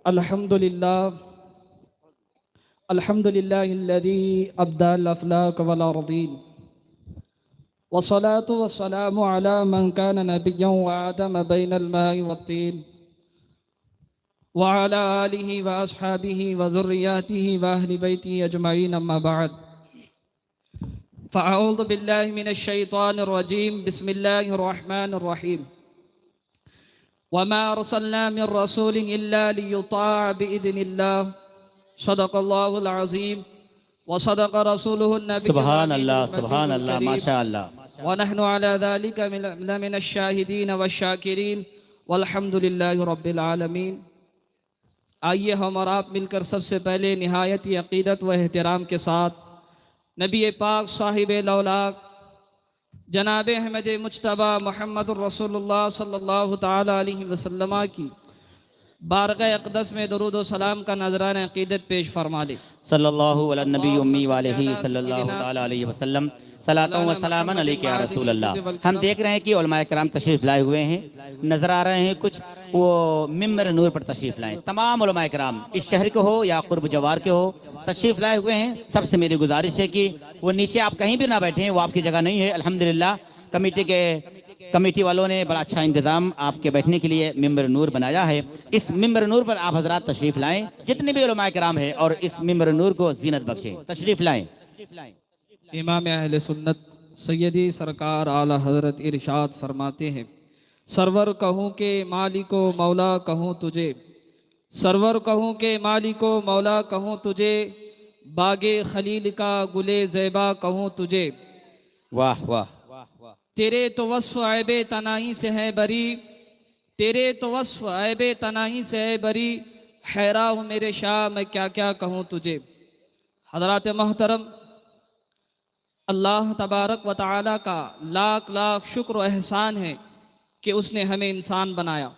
الحمد لله الذي أبدى الأفلاك والأرضين والصلاة والسلام على من كان نبيا وآدم بين الماء والطين وعلى آله وأصحابه وذرياته وأهل بيته أجمعين أما بعد فأعوذ بالله من الشيطان الرجيم بسم الله الرحمن الرحيم وما أرسلنا من رسول إلا ليطاع بإذن الله صدق الله العظيم وصدق رسوله النبي سبحان اللہ ماشاء اللہ ونحن على ذلك من الشاهدين والشاكرين والحمد لله رب العالمین۔ آئیے ہم اور آپ مل کر سب سے پہلے نہایت عقیدت و احترام کے ساتھ نبی پاک صاحب لولاک جناب احمد مجتبیٰ محمد الرسول اللہ صلی اللہ تعالی علیہ وسلم کی بارگاہ اقدس میں درود و سلام کا نذرانہ عقیدت پیش فرما لے۔ صلی اللہ علی النبی امی والہ صلی اللہ تعالی علیہ وسلم، صلاۃ و سلام علیک یا رسول اللہ۔ ہم دیکھ رہے ہیں کہ علماء کرام تشریف لائے ہوئے ہیں، نظر آ رہے ہیں کچھ وہ ممبر نور پر تشریف لائے۔ تمام علماء کرام اس شہر کے ہو یا قرب جوار کے ہو تشریف لائے ہوئے ہیں، سب سے میری گزارش ہے کہ وہ نیچے آپ کہیں بھی نہ بیٹھیں، وہ آپ کی جگہ نہیں ہے۔ الحمدللہ کمیٹی والوں نے بڑا اچھا انتظام آپ کے بیٹھنے کے لیے ممبر نور بنایا ہے۔ اس ممبر نور پر آپ حضرات تشریف لائیں، جتنے بھی علماء کرام ہیں، اور اس ممبر نور کو زینت بخشیں۔ تشریف لائیں۔ امام اہل سنت سیدی سرکار اعلی حضرت ارشاد فرماتے ہیں، سرور کہوں کہ مالک و مولا کہوں تجھے، سرور کہوں کہ مالک و مولا کہوں تجھے، باغ خلیل کا گلے زیبا کہوں تجھے۔ واہ واہ، تیرے تو وصف عیب تناہی سے ہے بری، تیرے تو وصف عیب تناہی سے ہے بری، حیران ہوں میرے شاہ میں کیا کیا کہوں تجھے۔ حضرات محترم، اللہ تبارک و تعالیٰ کا لاکھ لاکھ شکر و احسان ہے کہ اس نے ہمیں انسان بنایا،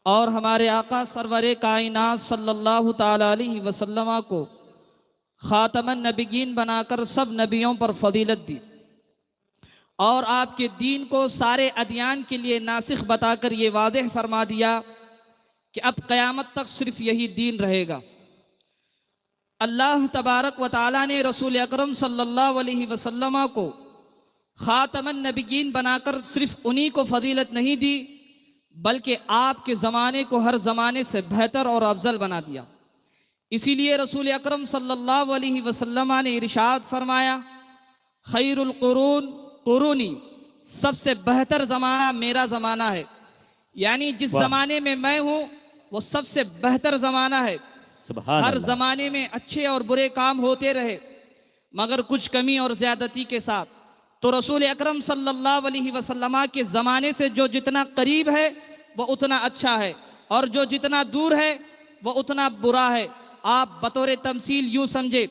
اور ہمارے آقا سرور کائنات صلی اللہ تعالیٰ علیہ وسلم کو خاتم النبیین بنا کر سب نبیوں پر فضیلت دی، اور آپ کے دین کو سارے ادیان کے لیے ناسخ بتا کر یہ واضح فرما دیا کہ اب قیامت تک صرف یہی دین رہے گا۔ اللہ تبارک و تعالیٰ نے رسول اکرم صلی اللہ علیہ وسلم کو خاتم النبیین بنا کر صرف انہی کو فضیلت نہیں دی، بلکہ آپ کے زمانے کو ہر زمانے سے بہتر اور افضل بنا دیا۔ اسی لیے رسول اکرم صلی اللہ علیہ وسلم نے ارشاد فرمایا، خیر القرون قرونی، سب سے بہتر زمانہ میرا زمانہ ہے، یعنی جس زمانے میں میں ہوں وہ سب سے بہتر زمانہ ہے۔ ہر زمانے میں اچھے اور برے کام ہوتے رہے، مگر کچھ کمی اور زیادتی کے ساتھ، تو رسول اکرم صلی اللہ علیہ وسلم کے زمانے سے جو جتنا قریب ہے وہ اتنا اچھا ہے، اور جو جتنا دور ہے وہ اتنا برا ہے۔ آپ بطور تمثیل یوں سمجھے،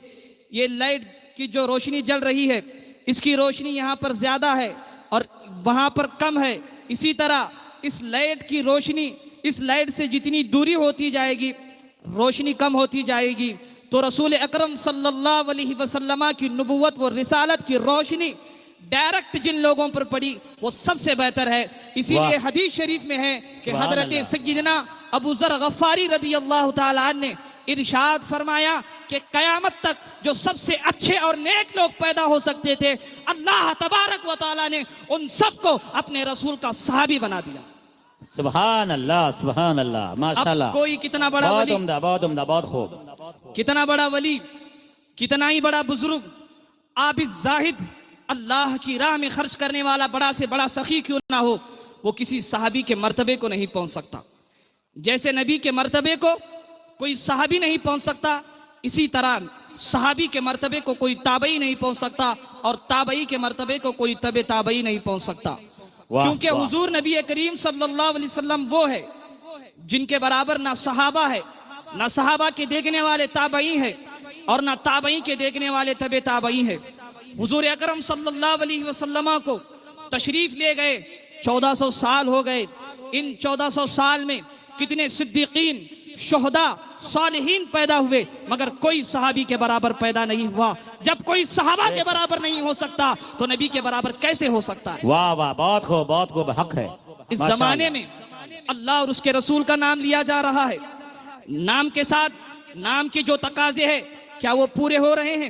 یہ لائٹ کی جو روشنی جل رہی ہے، اس کی روشنی یہاں پر زیادہ ہے اور وہاں پر کم ہے، اسی طرح اس لائٹ کی روشنی، اس لائٹ سے جتنی دوری ہوتی جائے گی روشنی کم ہوتی جائے گی۔ تو رسول اکرم صلی اللہ علیہ وسلم کی نبوت و رسالت کی روشنی ڈائریکٹ جن لوگوں پر پڑی وہ سب سے بہتر ہے۔ اسی لیے حدیث شریف میں ہے کہ حضرت سیدنا ابو ذر غفاری رضی اللہ تعالیٰ عنہ نے ارشاد فرمایا کہ قیامت تک جو سب سے اچھے اور نیک لوگ پیدا ہو سکتے تھے، اللہ تبارک و تعالیٰ نے ان سب کو اپنے رسول کا صحابی بنا دیا۔ سبحان اللہ ماشاءاللہ۔ اب کوئی کتنا بڑا ولی، بہت عمدہ، بہت خوب، کتنا بڑا ولی، کتنا ہی بڑا بزرگ، عابد زاہد، اللہ کی راہ میں خرچ کرنے والا بڑا سے بڑا سخی کیوں نہ ہو، وہ کسی صحابی کے مرتبے کو نہیں پہنچ سکتا۔ جیسے نبی کے مرتبے کو کوئی صحابی نہیں پہنچ سکتا، اسی طرح صحابی کے مرتبے کو کوئی تابعی نہیں پہنچ سکتا، اور تابعی کے مرتبے کو کوئی تبع تابعی نہیں پہنچ سکتا، کیونکہ حضور نبی کریم صلی اللہ علیہ وسلم وہ ہے جن کے برابر نہ صحابہ ہے، نہ صحابہ کے دیکھنے والے تابعی ہیں، اور نہ تابعی کے دیکھنے والے تبع تابعی ہیں۔ حضور اکرم صلی اللہ علیہ وسلم کو تشریف لے گئے 1400 سال ہو گئے، ان 1400 سال میں کتنے صدیقین، شہداء، صالحین پیدا ہوئے، مگر کوئی صحابی کے برابر پیدا نہیں ہوا۔ جب کوئی صحابہ کے برابر نہیں ہو سکتا تو نبی کے برابر کیسے ہو سکتا ہے؟ واہ واہ، بہت خوب، حق ہے۔ اس زمانے میں اللہ اور اس کے رسول کا نام لیا جا رہا ہے، نام کے ساتھ نام کے جو تقاضے ہیں کیا وہ پورے ہو رہے ہیں؟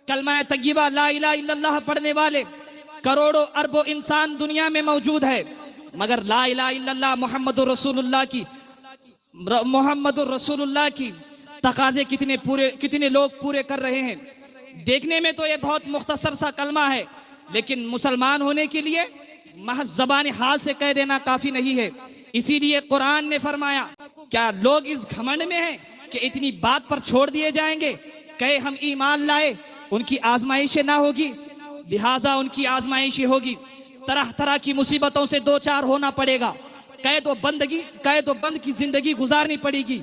کلمہ طیبہ لا الہ الا اللہ پڑھنے والے کروڑوں اربوں انسان دنیا میں موجود ہے، مگر لا الہ الا اللہ محمد الرسول اللہ کی تقاضے کتنے لوگ پورے کر رہے ہیں؟ دیکھنے میں تو یہ بہت مختصر سا کلمہ ہے، لیکن مسلمان ہونے کے لیے محض زبان حال سے کہہ دینا کافی نہیں ہے۔ اسی لیے قرآن نے فرمایا کیا لوگ اس گھمنڈ میں ہیں کہ اتنی بات پر چھوڑ دیے جائیں گے؟ کہے ہم ایمان لائے، ان کی آزمائشیں نہ ہوگی، لہٰذا ان کی آزمائشیں ہوگی، طرح طرح کی مصیبتوں سے دو چار ہونا پڑے گا، قید و بند کی زندگی گزارنی پڑے گی،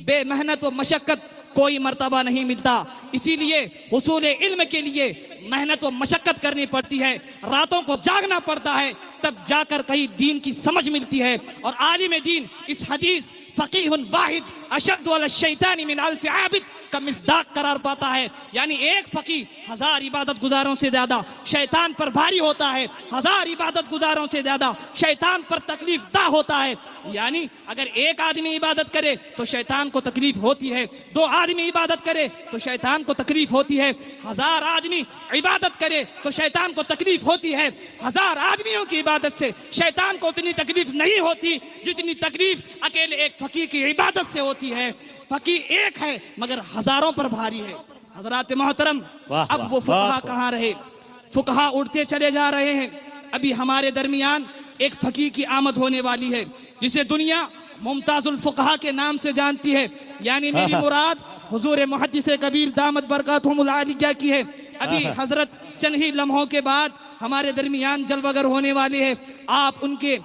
بے محنت و مشقت کوئی مرتبہ نہیں ملتا۔ اسی لیے حصول علم کے لیے محنت و مشقت کرنی پڑتی ہے، راتوں کو جاگنا پڑتا ہے، تب جا کر کہیں دین کی سمجھ ملتی ہے۔ اور عالم دین اس حدیث فقیہ واحد اشد علی الشیطان من الف عابد کا مصداق قرار پاتا ہے، یعنی ایک فقیہ 1000 عبادت گزاروں سے زیادہ شیطان پر بھاری ہوتا ہے، 1000 عبادت گزاروں سے زیادہ شیطان پر تکلیف دہ ہوتا ہے۔ یعنی اگر ایک آدمی عبادت کرے تو شیطان کو تکلیف ہوتی ہے، 2 آدمی عبادت کرے تو شیطان کو تکلیف ہوتی ہے، 1000 آدمی عبادت کرے تو شیطان کو تکلیف ہوتی ہے۔ 1000 آدمیوں کی عبادت سے شیطان کو اتنی تکلیف نہیں ہوتی جتنی تکلیف اکیلے ایک فقیہ کی عبادت سے ہوتی ہے۔ فقیہ ایک ہے مگر ہزاروں پر بھاری ہے۔ حضرات محترم، اب وہ فقہا کہاں رہے؟ فقہا اڑتے چلے جا رہے ہیں۔ ابھی ہمارے درمیان ایک فقیہ کی آمد ہونے والی ہے جسے دنیا ممتاز الفقہا کے نام سے جانتی ہے، یعنی میری مراد حضور محدث کبیر دامت برکاتہم العالیہ کی ہے۔ ابھی حضرت چند ہی لمحوں کے بعد ہمارے درمیان جلوہ گر ہونے والے ہیں۔ آپ ان کے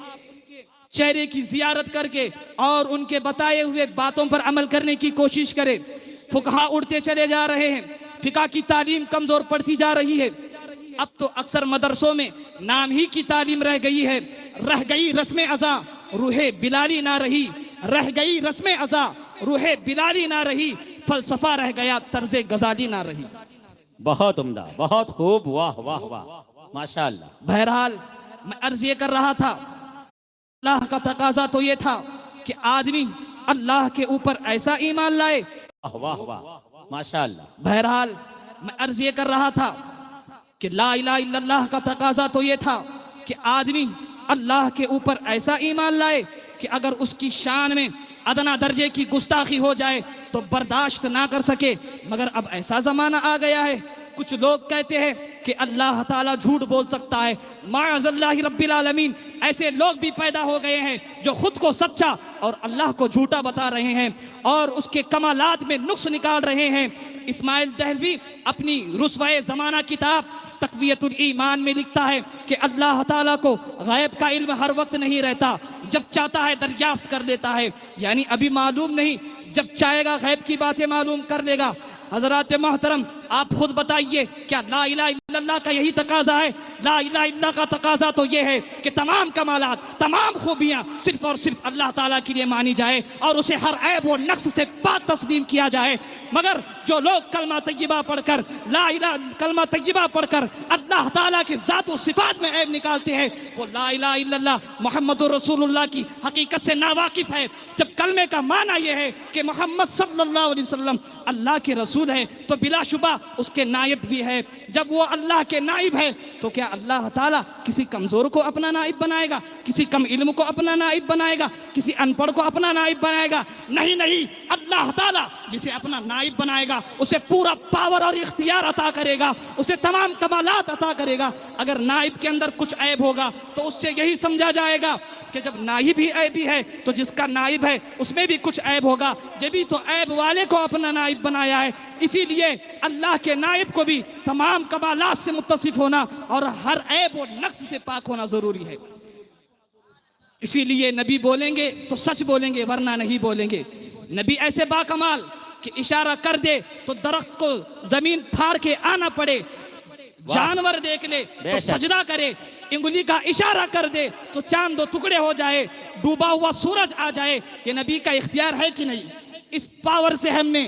چہرے کی زیارت کر کے اور ان کے بتائے ہوئے باتوں پر عمل کرنے کی کوشش کریں۔ فقہا اڑتے چلے جا رہے ہیں، فقہ کی تعلیم کمزور پڑتی جا رہی ہے۔ اب تو اکثر مدرسوں میں نام ہی کی تعلیم رہ گئی ہے، رہ گئی رسم ازاں روح بلالی نہ رہی، رہ گئی رسم ازاں روح بلالی نہ رہی، فلسفہ رہ گیا طرز غزالی نہ رہی۔ بہت عمدہ، بہت خوب، واہ واہ واہ، ماشاءاللہ۔ بہرحال میں عرض یہ کر رہا تھا، اللہ کا تقاضا تو یہ تھا کہ آدمی اللہ کے اوپر ایسا ایمان لائے۔ واہ واہ، ماشاءاللہ۔ بہرحال میں عرض یہ کر رہا تھا کہ لا الہ الا اللہ کا تقاضا تو یہ تھا کہ آدمی اللہ کے اوپر ایسا ایمان لائے کہ اگر اس کی شان میں ادنا درجے کی گستاخی ہو جائے تو برداشت نہ کر سکے۔ مگر اب ایسا زمانہ آ گیا ہے، کچھ لوگ کہتے ہیں کہ اللہ تعالیٰ جھوٹ بول سکتا ہے، معاذ اللہ رب العالمین۔ ایسے لوگ بھی پیدا ہو گئے ہیں جو خود کو سچا اور اللہ کو جھوٹا بتا رہے ہیں اور اس کے کمالات میں نقص نکال رہے ہیں۔ اسماعیل دہلوی اپنی رسوائے زمانہ کتاب تقویت الایمان میں لکھتا ہے کہ اللہ تعالیٰ کو غیب کا علم ہر وقت نہیں رہتا، جب چاہتا ہے دریافت کر لیتا ہے، یعنی ابھی معلوم نہیں، جب چاہے گا غیب کی باتیں معلوم کر لے گا۔ حضرات محترم، آپ خود بتائیے کیا لا الہ الا اللہ کا یہی تقاضا ہے؟ لا الہ الا اللہ کا تقاضا تو یہ ہے کہ تمام کمالات، تمام خوبیاں صرف اور صرف اللہ تعالیٰ کے لیے مانی جائے اور اسے ہر عیب و نقص سے پاک تسلیم کیا جائے۔ مگر جو لوگ کلمہ طیبہ پڑھ کر کلمہ طیبہ پڑھ کر اللہ تعالیٰ کے ذات و صفات میں عیب نکالتے ہیں، وہ لا الہ الا اللہ محمد رسول اللہ کی حقیقت سے ناواقف ہے۔ جب کلمے کا معنی یہ ہے کہ محمد صلی اللہ علیہ وسلم اللہ کے رسول ہے تو بلا شبہ اس کے نائب بھی ہے۔ جب وہ اللہ کے نائب ہے تو کیا اللہ تعالیٰ کسی کمزور کو اپنا نائب بنائے گا، کسی کم علم کو اپنا نائب بنائے گا، کسی ان پڑھ کو اپنا نائب بنائے گا؟ نہیں نہیں، اللہ تعالیٰ جسے اپنا نائب بنائے گا اسے پورا پاور اور اختیار عطا کرے گا، اسے تمام کمالات عطا کرے گا۔ اگر نائب کے اندر کچھ عیب ہوگا تو اس سے یہی سمجھا جائے گا کہ جب نائب ہی عیبی ہے تو جس کا نائب ہے اس میں بھی کچھ عیب ہوگا، یہ بھی تو عیب والے کو اپنا نائب بنایا ہے۔ اسی لیے اللہ کے نائب کو بھی تمام کمالات سے متصف ہونا اور ہر عیب و نقص سے پاک ہونا ضروری ہے۔ اسی لیے نبی بولیں گے تو سچ بولیں گے، ورنہ نہیں بولیں گے۔ نبی ایسے باکمال کہ اشارہ کر دے تو درخت کو زمین پھاڑ کے آنا پڑے، جانور دیکھ لے تو سجدہ کرے، انگلی کا اشارہ کر دے تو چاند دو ٹکڑے ہو جائے، ڈوبا ہوا سورج آ جائے۔ یہ نبی کا اختیار ہے کہ نہیں؟ اس پاور سے ہم نے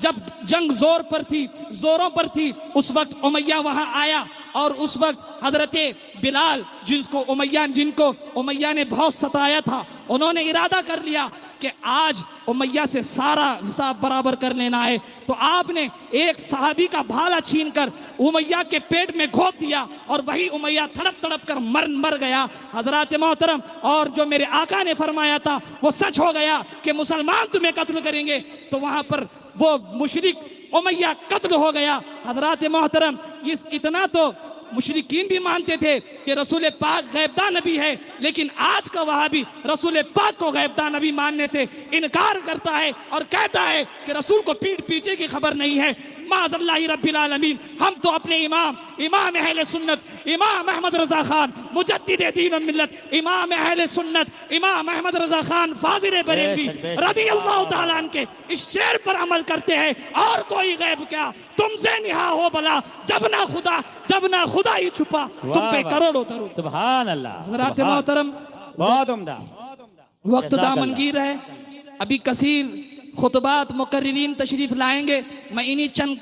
جب جنگ زوروں پر تھی اس وقت امیہ وہاں آیا، اور اس وقت حضرت بلال جن کو امیہ نے بہت ستایا تھا، انہوں نے ارادہ کر لیا کہ آج امیہ سے سارا حساب برابر کر لینا ہے، تو آپ نے ایک صحابی کا بھالا چھین کر امیہ کے پیٹ میں گھونپ دیا، اور وہی امیہ تڑپ تڑپ کر مر گیا۔ حضرات محترم، اور جو میرے آقا نے فرمایا تھا وہ سچ ہو گیا کہ مسلمان تمہیں قتل کریں گے، تو وہاں پر وہ مشرک امیہ قتل ہو گیا۔ حضرات محترم، اتنا تو مشرکین بھی مانتے تھے کہ رسول پاک غیب داں نبی ہے، لیکن آج کا وہابی رسول پاک کو غیب داں نبی ماننے سے انکار کرتا ہے اور کہتا ہے کہ رسول کو پیٹ پیچھے کی خبر نہیں ہے۔ معاذ اللہ رب العالمین، ہم تو اپنے امام اہل سنت، امام احمد رضا خان مجدد دین و ملت، امام اہل سنت امام احمد رضا خان فاضل بریلوی رضی اللہ تعالیٰ عنہ کے اس شعر پر عمل کرتے ہیں، اور کوئی غیب کیا تم سے نہا ہو بلا، جب نہ خدا ہی چھپا تم پہ کروڑوں درود۔ سبحان اللہ۔ حضرات محترم، بہت عمدہ، وقت دامنگیر ہے، ابھی کثیر خطبات مقررین تشریف لائیں گے، میں انہی چند